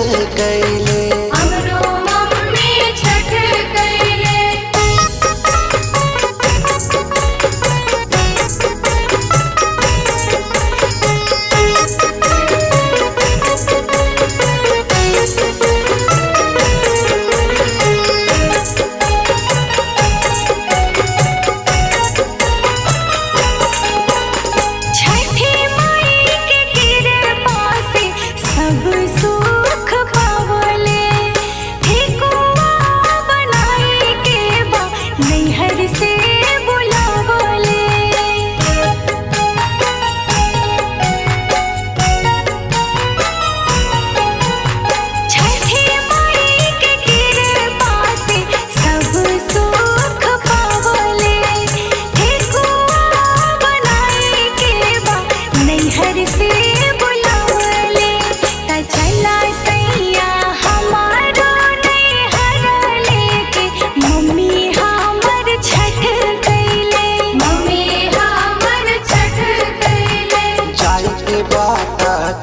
कैले। हमरो मम्मी छठ कैले।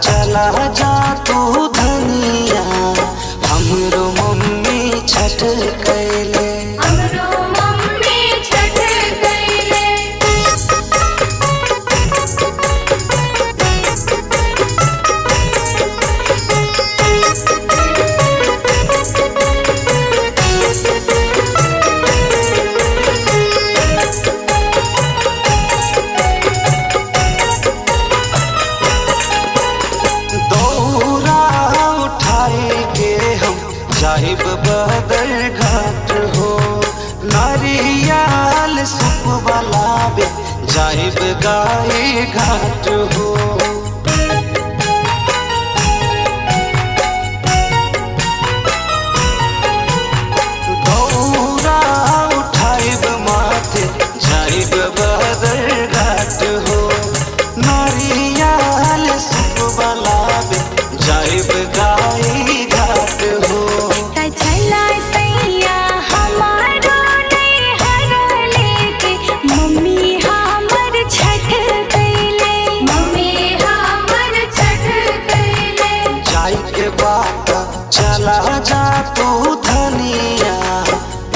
चला जा तू धनिया हमरो मम्मी छठ कैले। हमरो मम्मी छठ कैले। जाहिब बदर घाट हो नारियल सुप वाला बे जाहिब गाय घाट हो। दौरा उठाइब माथे जाहिब बदर घाट हो नारियल सुप वाला बे जाहिब गाय घाट हो। चला जा तू धनिया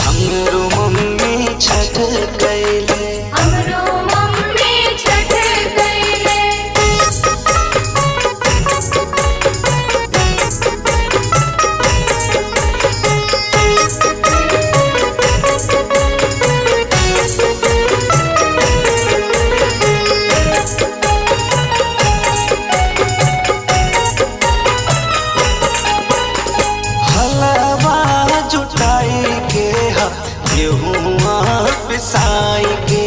हमरो मम्मी छठ कैले। हमरो मम्मी छठ कैले। पिसाई के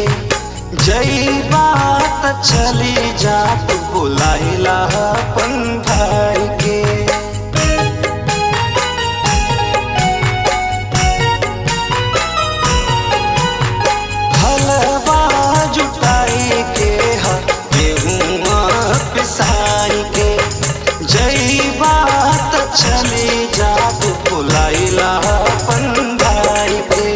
जई बात चली जा तू बुलाइला अपन भाई के। हलवा जुटाई के गेहुआ पिसाई के जई बात चली जा तू बुलाइला अपन भाई के।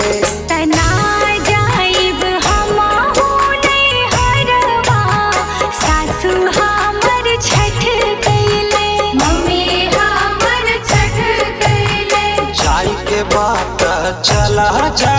चला जा